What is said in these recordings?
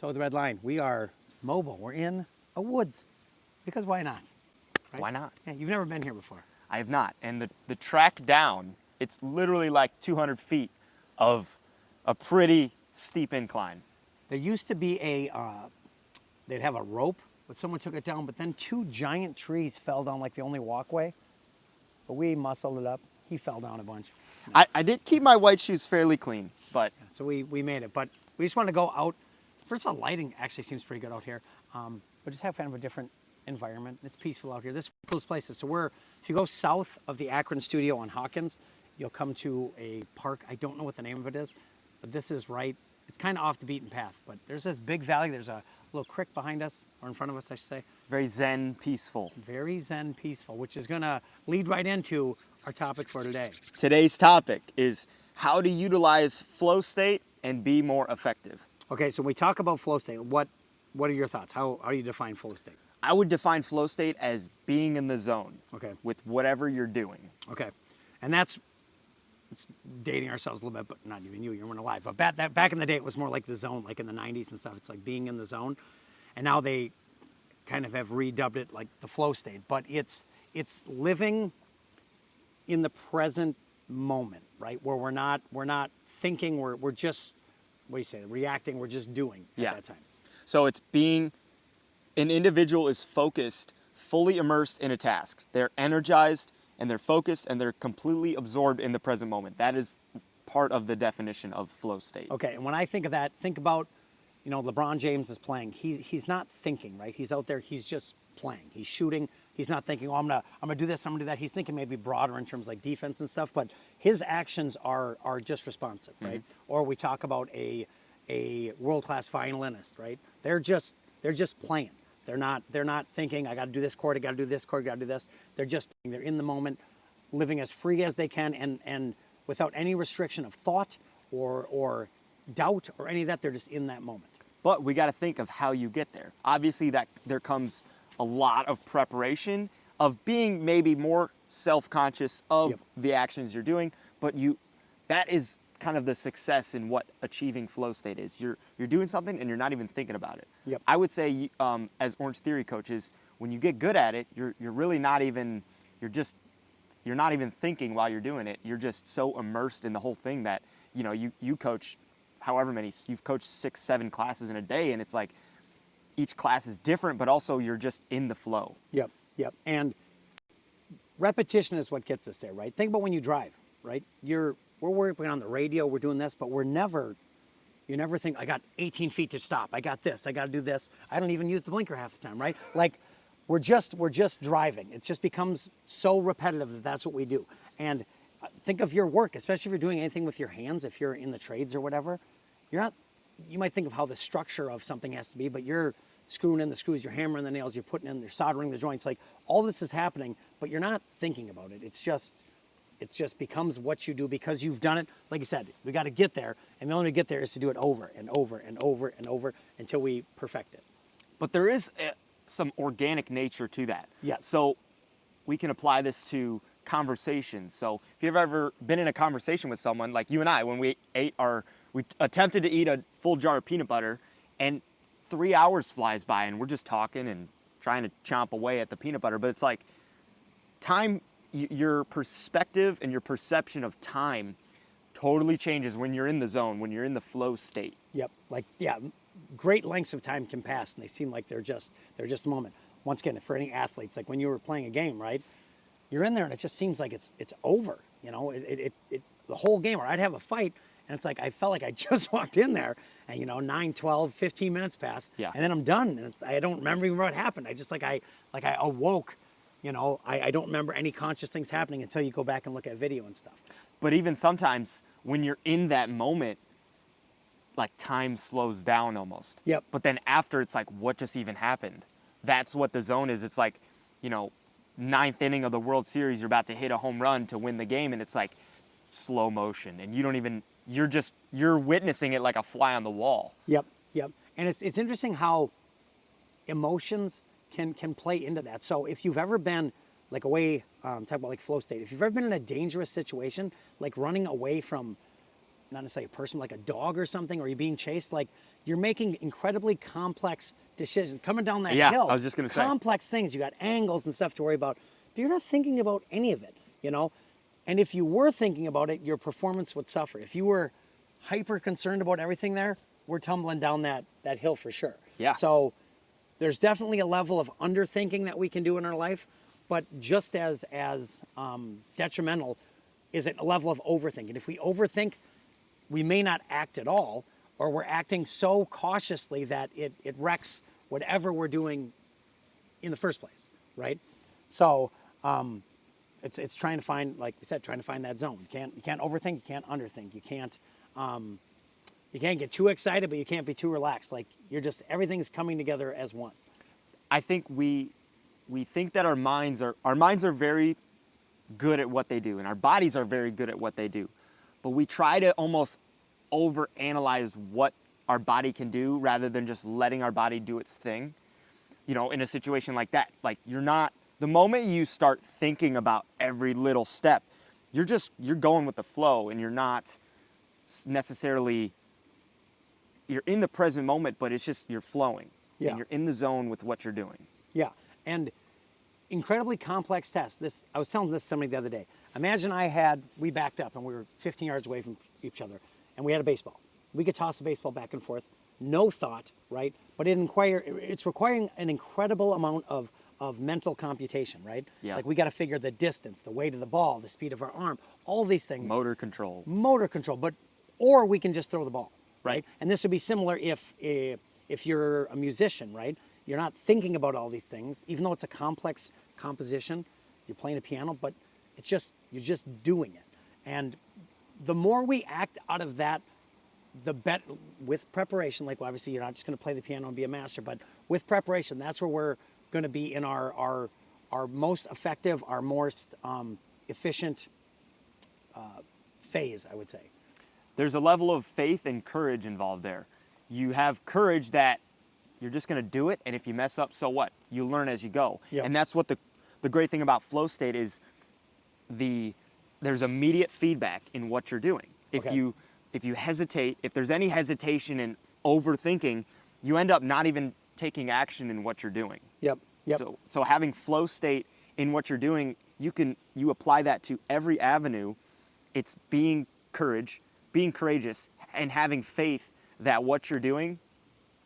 So the red line, we are mobile. We're in a woods because why not? Right? Why not? Yeah, you've never been here before. I have not. And the track down, it's literally like 200 feet of a pretty steep incline. There used to be they'd have a rope, but someone took it down, but then two giant trees fell down like the only walkway. But we muscled it up. He fell down a bunch. I did keep my white shoes fairly clean, but... So we made it, but we just want to go out. First of all, lighting actually seems pretty good out here. But just have kind of a different environment. It's peaceful out here. This is one of those places. So if you go south of the Akron studio on Hawkins, you'll come to a park. I don't know what the name of it is, but this is right. It's kind of off the beaten path, but there's this big valley. There's a little creek behind us, or in front of us, I should say. Very zen, peaceful. Very zen, peaceful, which is gonna lead right into our topic for today. Today's topic is how to utilize flow state and be more effective. Okay, so when we talk about flow state, what are your thoughts? How do you define flow state? I would define flow state as being in the zone with whatever you're doing. Okay, and it's dating ourselves a little bit, but not even you weren't alive. But back in the day, it was more like the zone, like in the 90s and stuff. It's like being in the zone. And now they kind of have redubbed it like the flow state. But it's living in the present moment, right? Where we're not thinking, we're just, what do you say, reacting, we're just doing at that time. So it's being, an individual is focused, fully immersed in a task. They're energized, and they're focused, and they're completely absorbed in the present moment. That is part of the definition of flow state. Okay, and when I think of that, think about, LeBron James is playing. He's not thinking, right? He's out there, he's just playing. He's shooting. He's not thinking, I'm gonna do this, I'm gonna do that. He's thinking maybe broader in terms of like defense and stuff, but his actions are just responsive, right? Or we talk about a world-class violinist, right? They're just playing. They're not thinking, I got to do this chord, I got to do this chord, I got to do this. They're just playing. They're in the moment, living as free as they can, and without any restriction of thought or doubt or any of that. They're just in that moment. But we got to think of how you get there. Obviously, that there comes a lot of preparation of being maybe more self-conscious of the actions you're doing. But that is kind of the success in what achieving flow state is. You're doing something and you're not even thinking about it. Yep. I would say as Orange Theory coaches, when you get good at it, you're really not even, you're not even thinking while you're doing it. You're just so immersed in the whole thing that, you coach however many, you've coached 6, 7 classes in a day, and it's like each class is different, but also you're just in the flow. Yep. And repetition is what gets us there, right? Think about when you drive, right? We're working on the radio, we're doing this, but you never think, I got 18 feet to stop. I got this, I got to do this. I don't even use the blinker half the time, right? Like we're just driving. It just becomes so repetitive that that's what we do. And think of your work, especially if you're doing anything with your hands, if you're in the trades or whatever, you might think of how the structure of something has to be, but you're screwing in the screws, you're hammering the nails, you're putting in, you're soldering the joints, like all this is happening, but you're not thinking about it. It just becomes what you do because you've done it. Like you said, we got to get there, and the only way to get there is to do it over and over and over and over until we perfect it. But there is some organic nature to that. Yeah. So we can apply this to conversations. So if you've ever been in a conversation with someone, like you and I, when we attempted to eat a full jar of peanut butter, and 3 hours flies by, and we're just talking and trying to chomp away at the peanut butter. But it's like time, your perspective and your perception of time totally changes when you're in the zone, when you're in the flow state. Yep. Great lengths of time can pass, and they seem like they're just a moment. Once again, for any athletes, like when you were playing a game, right? You're in there, and it just seems like it's over. The whole game. Or I'd have a fight, and it's like I felt like I just walked in there, and 9, 12, 15 minutes pass, and then I'm done, and I don't remember even what happened. I just I awoke. I don't remember any conscious things happening until you go back and look at video and stuff. But even sometimes when you're in that moment, like time slows down almost. Yep. But then after, it's like, what just even happened? That's what the zone is. It's like, 9th inning of the World Series, you're about to hit a home run to win the game, and it's like slow motion, and you're witnessing it like a fly on the wall. Yep. And it's interesting how emotions can play into that. So if you've ever been like away, talk about like flow state, if you've ever been in a dangerous situation, like running away from not necessarily a person, like a dog or something, or you're being chased, like you're making incredibly complex decisions. Coming down that hill, I was just gonna say. complex things, you got angles and stuff to worry about, but you're not thinking about any of it, you know? And if you were thinking about it, your performance would suffer. If you were hyper concerned about everything there, we're tumbling down that hill for sure. Yeah. So there's definitely a level of underthinking that we can do in our life, but just as detrimental is it a level of overthinking. If we overthink, we may not act at all, or we're acting so cautiously that it wrecks whatever we're doing in the first place, right? So it's trying to find, like we said, trying to find that zone. You can't overthink, you can't underthink, you can't get too excited, but you can't be too relaxed. Like everything's coming together as one. I think we think that our minds are very good at what they do, and our bodies are very good at what they do. But we try to almost overanalyze what our body can do rather than just letting our body do its thing. You know, in a situation like that, like the moment you start thinking about every little step, you're going with the flow, and you're not necessarily, you're in the present moment, but it's just, you're flowing. Yeah. And you're in the zone with what you're doing. Yeah, and incredibly complex tests. I was telling this to somebody the other day. Imagine we backed up and we were 15 yards away from each other, and we had a baseball. We could toss the baseball back and forth, no thought, right? But it's requiring an incredible amount of mental computation, right? Yeah. Like we got to figure the distance, the weight of the ball, the speed of our arm, all these things. Motor control. Or we can just throw the ball, Right. right? And this would be similar if you're a musician, right? You're not thinking about all these things, even though it's a complex composition. You're playing a piano, but you're just doing it. And the more we act out of that, the better, with preparation. Like, well, obviously, you're not just going to play the piano and be a master, but with preparation, that's where we're going to be in our most effective, our most efficient phase, I would say. There's a level of faith and courage involved there. You have courage that you're just going to do it, and if you mess up, so what? You learn as you go. Yep. And that's what the great thing about flow state is. There's immediate feedback in what you're doing. If Okay. you hesitate, if there's any Hesitation and overthinking, you end up not even taking action in what you're doing. Yep. So having flow state in what you're doing, you apply that to every avenue. It's being courageous, and having faith that what you're doing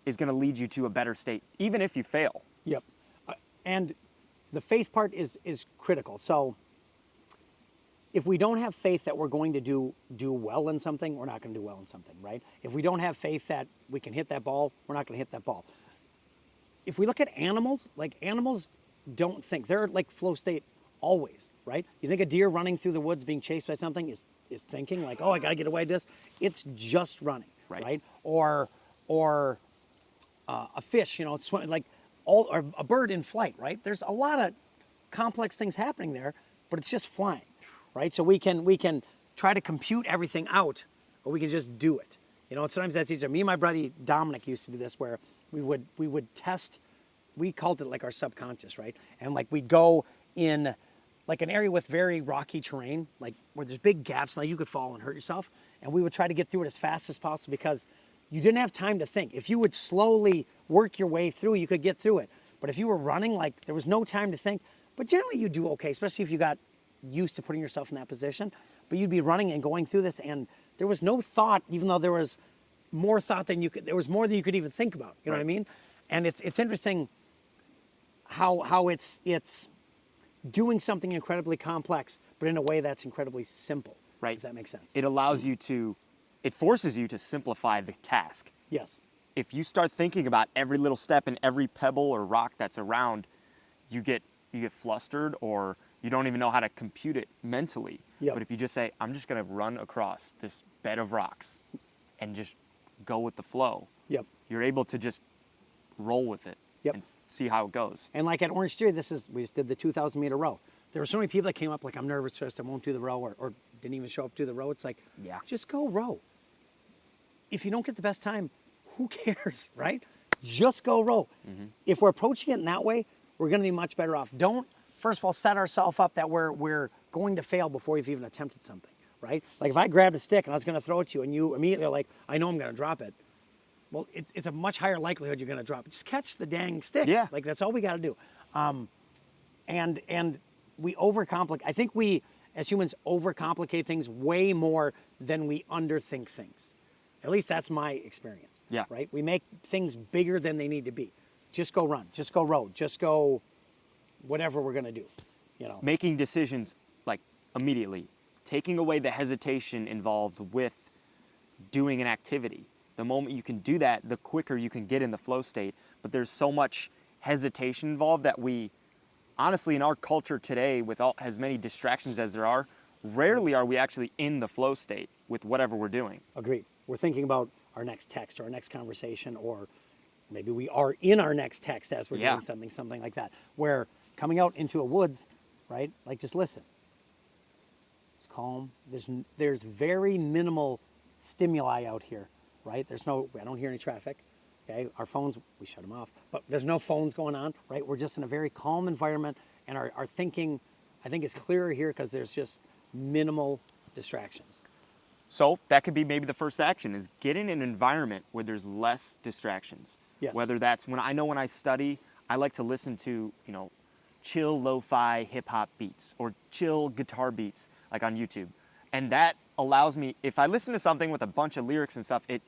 is going to lead you to a better state, even if you fail. Yep. And the faith part is critical. So if we don't have faith that we're going to do well in something, we're not going to do well in something, right? If we don't have faith that we can hit that ball, we're not going to hit that ball. If we look at animals, like animals don't think. They're like flow state always, right? You think a deer running through the woods being chased by something is thinking like, oh, I got to get away from this. It's just running, right? Or a fish, it's swimming, like or a bird in flight, right? There's a lot of complex things happening there, but it's just flying, right? So we can try to compute everything out, or we can just do it. Sometimes that's easier. Me and my buddy Dominic used to do this, where we would test. We called it like our subconscious, right? And like we'd go in like an area with very rocky terrain, like where there's big gaps, like you could fall and hurt yourself. And we would try to get through it as fast as possible, because you didn't have time to think. If you would slowly work your way through, you could get through it. But if you were running, like there was no time to think. But generally you do okay, especially if you got used to putting yourself in that position. But you'd be running and going through this, and there was no thought, even though there was more thought than there was more than you could even think about. You know what I mean? And it's interesting how it's doing something incredibly complex, but in a way that's incredibly simple. Right. If that makes sense. It forces you to simplify the task. Yes. If you start thinking about every little step and every pebble or rock that's around, you get flustered, or you don't even know how to compute it mentally. Yep. But if you just say, I'm just going to run across this bed of rocks and just go with the flow, Yep. you're able to just roll with it. Yep. And see how it goes. And like at Orange Theory, we just did the 2,000 meter row. There were so many people that came up like, I'm nervous, stressed, I won't do the row, or didn't even show up to the row. It's like, just go row. If you don't get the best time, who cares, right? Just go row. Mm-hmm. If we're approaching it in that way, we're going to be much better off. Don't, first of all, set ourselves up that we're going to fail before we've even attempted something. right? Like if I grabbed a stick and I was going to throw it to you and you immediately are like, I know I'm going to drop it. Well, it's a much higher likelihood you're going to drop it. Just catch the dang stick. Yeah. Like that's all we got to do. And we overcomplicate. I think we, as humans, overcomplicate things way more than we underthink things. At least that's my experience. Yeah. Right? We make things bigger than they need to be. Just go run. Just go road. Just go whatever we're going to do. You know. Making decisions like immediately, taking away the hesitation involved with doing an activity. The moment you can do that, the quicker you can get in the flow state. But there's so much hesitation involved that we, honestly, in our culture today, with as many distractions as there are, rarely are we actually in the flow state with whatever we're doing. Agreed. We're thinking about our next text or our next conversation, or maybe we are in our next text as we're doing something like that. Where coming out into a woods, right? Like just listen. It's calm. There's very minimal stimuli out here, right? I don't hear any traffic. Okay, our phones, we shut them off, but there's no phones going on, right? We're just in a very calm environment, and our thinking, I think, is clearer here because there's just minimal distractions. So that could be maybe the first action is get in an environment where there's less distractions. Yes. Whether that's when I study, I like to listen to, chill lo-fi hip hop beats or chill guitar beats like on YouTube. And that allows me, if I listen to something with a bunch of lyrics and stuff, it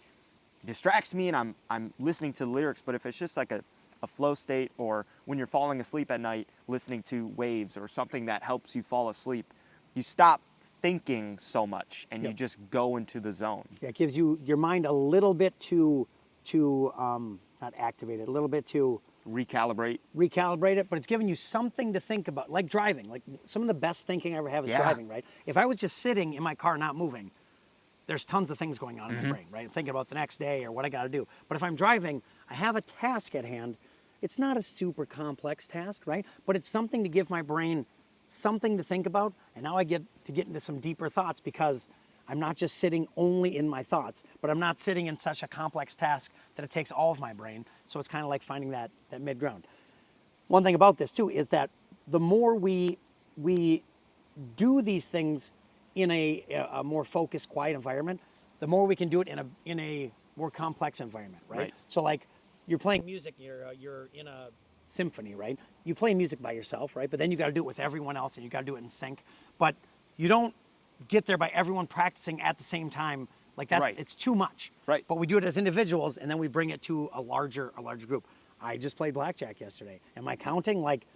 distracts me and I'm listening to the lyrics. But if it's just like a flow state, or when you're falling asleep at night, listening to waves or something that helps you fall asleep, you stop thinking so much and you just go into the zone. Yeah, it gives you your mind a little bit to not activate it, a little bit to Recalibrate it, but it's giving you something to think about, like driving. Like some of the best thinking I ever have is driving, right? If I was just sitting in my car not moving, there's tons of things going on in my brain, right? I'm thinking about the next day or what I got to do. But if I'm driving, I have a task at hand. It's not a super complex task, right? But it's something to give my brain something to think about, and now I get into some deeper thoughts because I'm not just sitting only in my thoughts, but I'm not sitting in such a complex task that it takes all of my brain. So it's kind of like finding that mid ground. One thing about this too is that the more we do these things in a more focused, quiet environment, the more we can do it in a more complex environment, right? So like you're playing music, you're in a symphony, right? You play music by yourself, right? But then you got to do it with everyone else, and you got to do it in sync. But you don't get there by everyone practicing at the same time. Like it's too much. Right. But we do it as individuals, and then we bring it to a larger group. I just played blackjack yesterday. Am I counting? Like,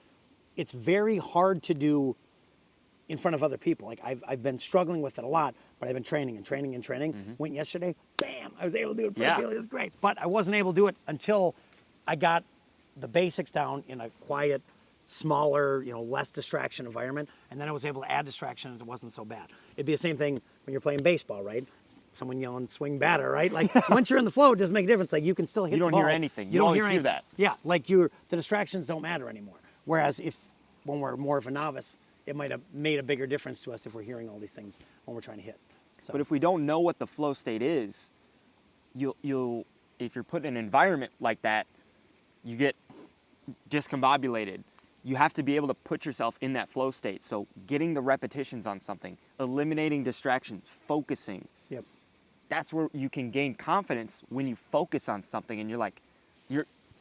it's very hard to do in front of other people. Like I've been struggling with it a lot, but I've been training. Went yesterday, bam, I was able to do it. It was great. But I wasn't able to do it until I got the basics down in a quiet, smaller, less distraction environment, and then I was able to add distractions. It wasn't so bad. It'd be the same thing when you're playing baseball, right? Someone yelling "swing batter," right? Like once you're in the flow, it doesn't make a difference. Like you can still hit the ball. You don't hear anything. You don't always hear hear anything. that. Yeah, like the distractions don't matter anymore. Whereas when we're more of a novice, it might have made a bigger difference to us if we're hearing all these things when we're trying to hit. So. But if we don't know what the flow state is, you'll if you're put in an environment like that, you get discombobulated. You have to be able to put yourself in that flow state. So getting the repetitions on something, eliminating distractions, focusing. Yep. That's where you can gain confidence when you focus on something and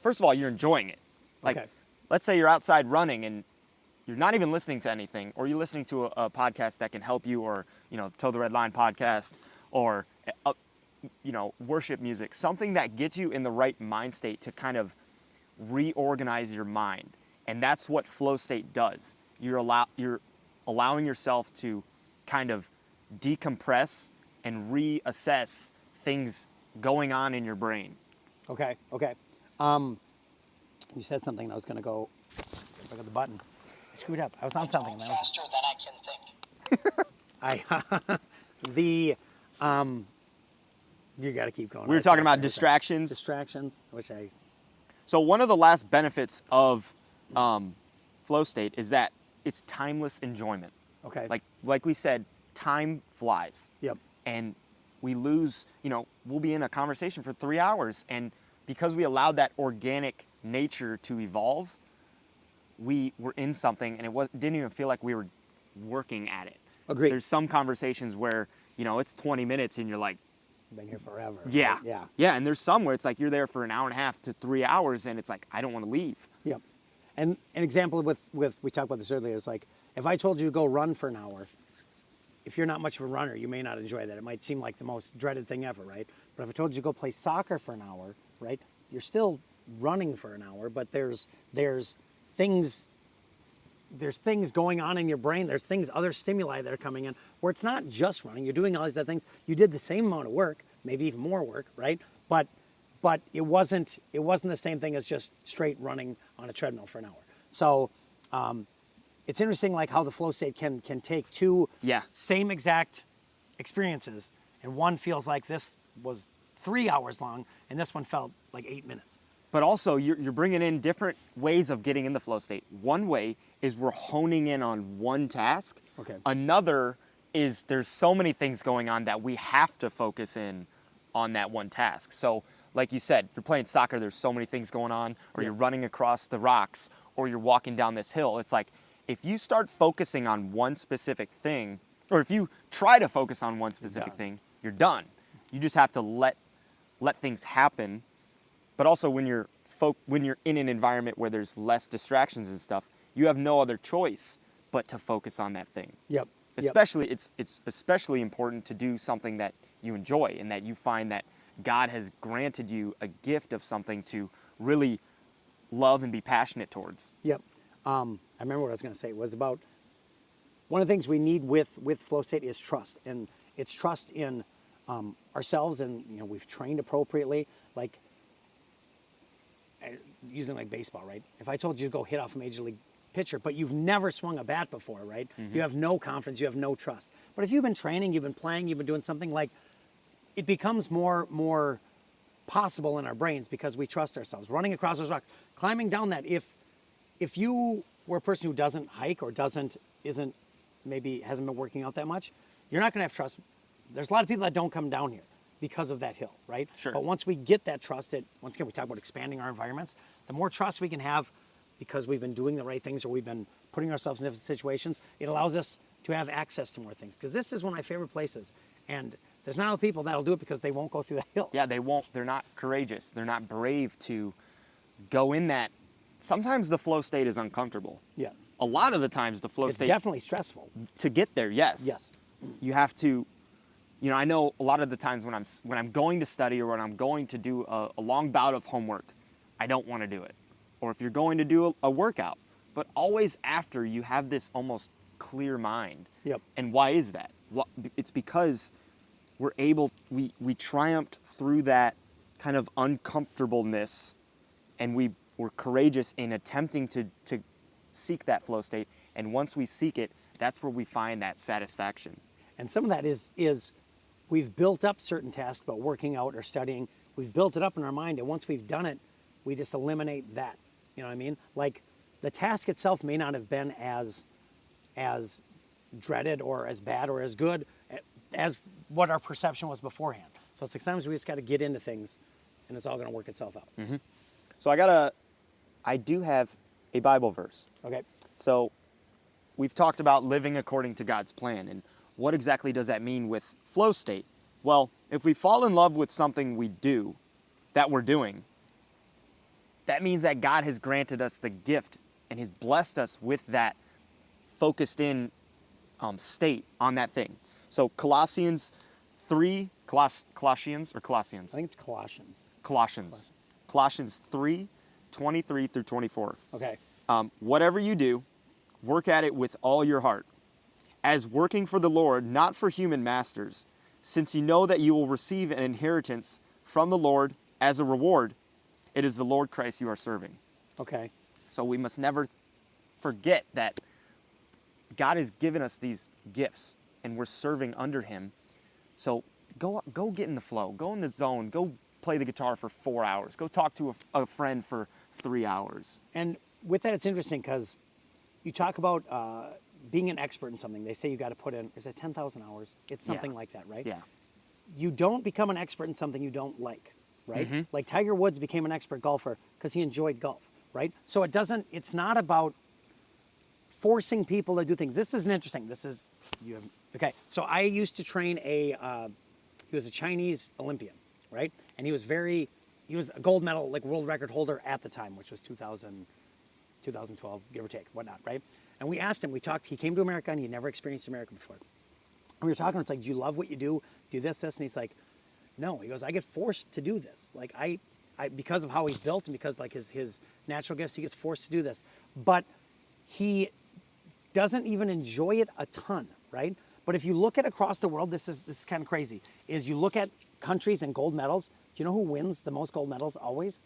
first of all, you're enjoying it. Like, let's say you're outside running and you're not even listening to anything, or you're listening to a podcast that can help you, or, Toe the Red Line podcast, or, worship music, something that gets you in the right mind state to kind of reorganize your mind. And that's what flow state does. You're allowing yourself to kind of decompress and reassess things going on in your brain. Okay. You said something, and I was going to go look at the button. I screwed up. I was on something. Faster than I can think. You got to keep going. We were talking about distractions. Distractions, So one of the last benefits of flow state is that it's timeless enjoyment. Okay. Like we said, time flies. Yep. And we lose, we'll be in a conversation for 3 hours, and because we allowed that organic nature to evolve, we were in something, and didn't even feel like we were working at it. Agreed. There's some conversations where, you know, it's 20 minutes and you're like, Been here forever. yeah. Right? Yeah. Yeah, and there's some where it's like you're there for an hour and a half to 3 hours and it's like, I don't want to leave. Yep. And an example with we talked about this earlier, is like, if I told you to go run for an hour, if you're not much of a runner, you may not enjoy that. It might seem like the most dreaded thing ever, right? But if I told you to go play soccer for an hour, right? You're still running for an hour, but there's things going on in your brain. There's other stimuli that are coming in where it's not just running. You're doing all these other things. You did the same amount of work, maybe even more work, right? But it wasn't the same thing as just straight running on a treadmill for an hour. So it's interesting, like how the flow state can take two same exact experiences, and one feels like this was 3 hours long, and this one felt like 8 minutes. But also, you're bringing in different ways of getting in the flow state. One way is we're honing in on one task. Okay. Another is there's so many things going on that we have to focus in on that one task. So, like you said, you're playing soccer, there's so many things going on, or you're running across the rocks, or you're walking down this hill. It's like, if you start focusing on one specific thing, or if you try to focus on one specific thing, you're done. You just have to let things happen. But also when you're in an environment where there's less distractions and stuff, you have no other choice but to focus on that thing. Yep. Especially, it's especially important to do something that you enjoy and that you find that God has granted you a gift of something to really love and be passionate towards. Yep. I remember what I was going to say. It was about one of the things we need with flow state is trust, and it's trust in ourselves, and we've trained appropriately. Like using like baseball, right? If I told you to go hit off a major league pitcher, but you've never swung a bat before, right? You have no confidence, you have no trust. But if you've been training, you've been playing, you've been doing something, like it becomes more possible in our brains because we trust ourselves. Running across those rocks, climbing down that. If you were a person who doesn't hike or maybe hasn't been working out that much, you're not going to have trust. There's a lot of people that don't come down here because of that hill, right? Sure. But once we get that trust, once again, we talk about expanding our environments, the more trust we can have because we've been doing the right things or we've been putting ourselves in different situations, it allows us to have access to more things. Because this is one of my favorite places. And there's not a lot of people that'll do it because they won't go through the hill. Yeah, they won't. They're not courageous. They're not brave to go in that. Sometimes the flow state is uncomfortable. Yeah. A lot of the times the flow It's state. definitely stressful. To get there, yes. Yes. You have to, I know a lot of the times when I'm going to study or when I'm going to do a long bout of homework, I don't want to do it. Or if you're going to do a workout, but always after you have this almost clear mind. Yep. And why is that? Well, it's because we triumphed through that kind of uncomfortableness, and we're courageous in attempting to seek that flow state. And once we seek it, that's where we find that satisfaction. And some of that is we've built up certain tasks about working out or studying. We've built it up in our mind, and once we've done it, we just eliminate that. You know what I mean? Like the task itself may not have been as dreaded or as bad or as good as what our perception was beforehand. So sometimes we just got to get into things, and it's all going to work itself out. Mm-hmm. So I do have a Bible verse. Okay. So we've talked about living according to God's plan, and what exactly does that mean with flow state? Well, if we fall in love with something that we're doing, that means that God has granted us the gift and has blessed us with that focused in state on that thing. So Colossians 3, Colossians? I think it's Colossians. Colossians 3, 23 through 24. Okay. Whatever you do, work at it with all your heart, as working for the Lord, not for human masters, since you know that you will receive an inheritance from the Lord as a reward. It is the Lord Christ you are serving. Okay. So we must never forget that God has given us these gifts and we're serving under him. So go get in the flow, go in the zone, go play the guitar for 4 hours, go talk to a friend for 3 hours. And with that, it's interesting because you talk about being an expert in something. They say you got to put in, is it 10,000 hours? It's something like that, right? Yeah. You don't become an expert in something you don't like, right? Mm-hmm. Like Tiger Woods became an expert golfer because he enjoyed golf, right? So it's not about forcing people to do things. This isn't interesting. You have Okay, so I used to train he was a Chinese Olympian, right? And he was a gold medal, like world record holder at the time, which was 2012, give or take, whatnot, right? And we asked him, he came to America and he never experienced America before. And we were talking, it's like, do you love what you do? Do this? And he's like, no. He goes, I get forced to do this. Like I because of how he's built and because like his natural gifts, he gets forced to do this. But he doesn't even enjoy it a ton, right? But if you look at across the world, this is kind of crazy, is you look at countries and gold medals, do you know who wins the most gold medals always?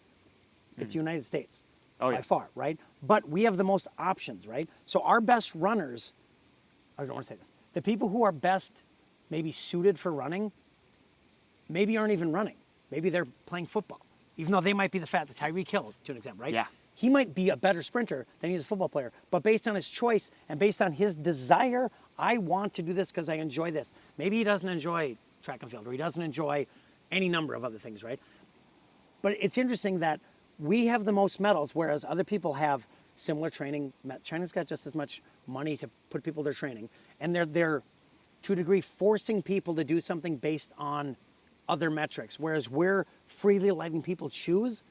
It's the United States, by far, right? But we have the most options, right? So our best runners, I don't want to say this, the people who are best maybe suited for running, maybe aren't even running. Maybe they're playing football, even though they might be the Tyreek Hill, to an example, right? Yeah. He might be a better sprinter than he is a football player, but based on his choice and based on his desire, I want to do this because I enjoy this. Maybe he doesn't enjoy track and field, or he doesn't enjoy any number of other things, right? But it's interesting that we have the most medals, whereas other people have similar training. China's got just as much money to put people to training, and they're to a degree forcing people to do something based on other metrics, whereas we're freely letting people choose.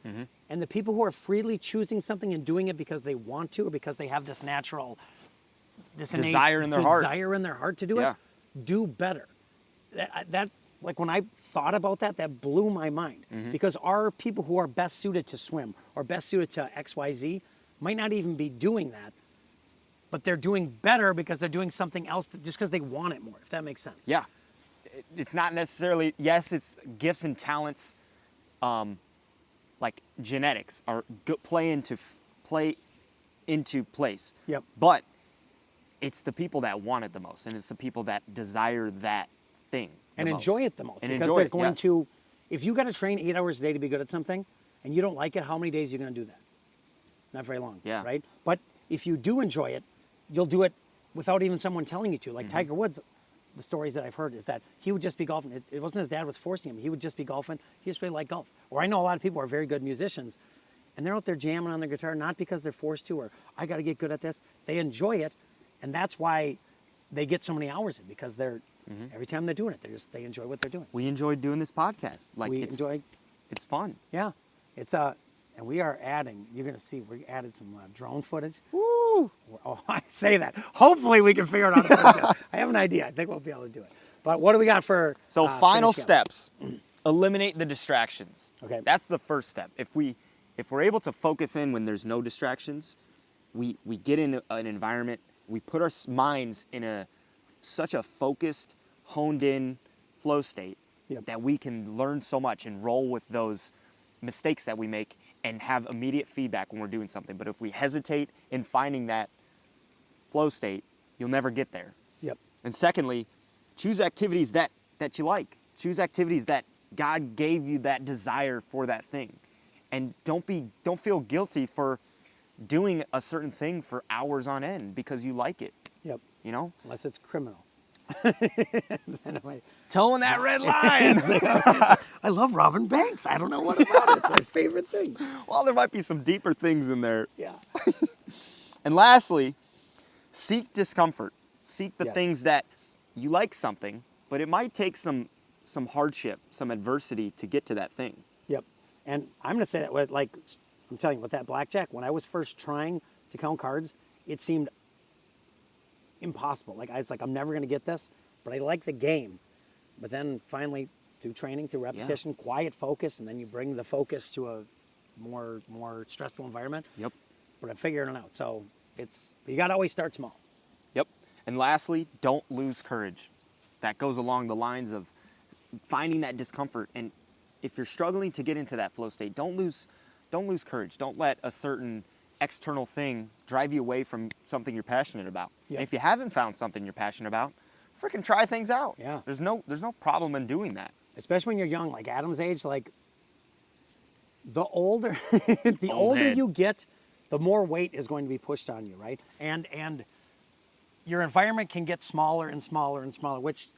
And the people who are freely choosing something and doing it because they want to, or because they have this natural, this Desire in their heart to do it, do better. That like when I thought about that, that blew my mind, because our people who are best suited to swim or best suited to XYZ might not even be doing that, but they're doing better because they're doing something else just because they want it more, if that makes sense. Yeah. It's not necessarily, yes, it's gifts and talents, like genetics are play into place. Yep. But it's the people that want it the most, and it's the people that desire that thing and enjoy it the most, and because enjoy they're it, going yes. to, if you got to train 8 hours a day to be good at something and you don't like it, how many days are you going to do that? Not very long, Yeah. right? But if you do enjoy it, you'll do it without even someone telling you to. Like Tiger Woods, the stories that I've heard is that he would just be golfing. It wasn't his dad was forcing him. He would just be golfing. He just really liked golf. Or I know a lot of people who are very good musicians, and they're out there jamming on their guitar, not because they're forced to, or I got to get good at this. They enjoy it, and that's why they get so many hours in, because they're every time they're doing it, they enjoy what they're doing. We enjoy doing this podcast. Like It's fun. Yeah, and we are adding. You're gonna see we added some drone footage. Woo! Oh, I say that. Hopefully we can figure it out. I have an idea. I think we'll be able to do it. But what do we got for? So final finish up? steps: eliminate the distractions. Okay. That's the first step. If we're able to focus in when there's no distractions, we get in an environment. We put our minds in such a focused, honed in flow state that we can learn so much and roll with those mistakes that we make and have immediate feedback when we're doing something. But if we hesitate in finding that flow state, you'll never get there. Yep. And secondly, choose activities that you like. Choose activities that God gave you that desire for that thing. And don't feel guilty for doing a certain thing for hours on end because you like it. Yep. You know? Unless it's criminal. Towing that red line. I love robbing banks. I don't know what about it. It's my favorite thing. Well, there might be some deeper things in there. Yeah. And lastly, seek discomfort. Seek the Yes. things that you like something, but it might take some hardship, some adversity to get to that thing. Yep. And I'm going to say that with, like, I'm telling you, with that blackjack, when I was first trying to count cards, it seemed impossible. Like, I was like, I'm never going to get this, but I like the game. But then finally, through training, through repetition, quiet focus, and then you bring the focus to a more stressful environment. Yep. But I'm figuring it out. So you got to always start small. Yep. And lastly, don't lose courage. That goes along the lines of finding that discomfort. And if you're struggling to get into that flow state, don't lose courage. Don't let a certain external thing drive you away from something you're passionate about. Yep. And if you haven't found something you're passionate about, freaking try things out. Yeah. There's no problem in doing that. Especially when you're young, like Adam's age, like the older Old older head. you get, the more weight is going to be pushed on you, right? And your environment can get smaller and smaller and smaller, which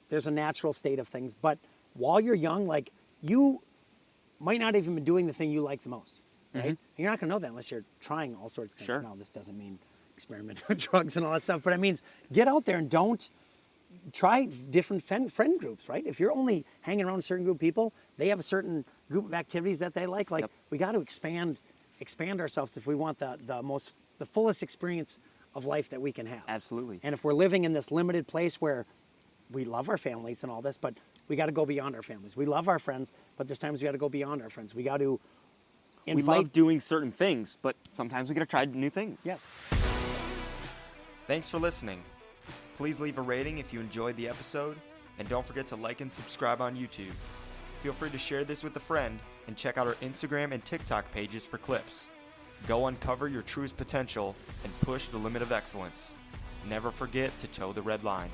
there's a natural state of things. But while you're young, like you might not even be doing the thing you like the most, right? And you're not gonna know that unless you're trying all sorts of things. Sure. Now, this doesn't mean experiment with drugs and all that stuff, but it means get out there and don't try different friend groups, right? If you're only hanging around a certain group of people, they have a certain group of activities that they like. Like, we got to expand ourselves if we want the fullest experience of life that we can have. Absolutely. And if we're living in this limited place where we love our families and all this, but we got to go beyond our families. We love our friends, but there's times we got to go beyond our friends. We got to We love doing certain things, but sometimes we got to try new things. Yeah. Thanks for listening. Please leave a rating if you enjoyed the episode, and don't forget to like and subscribe on YouTube. Feel free to share this with a friend, and check out our Instagram and TikTok pages for clips. Go uncover your truest potential and push the limit of excellence. Never forget to toe the red line.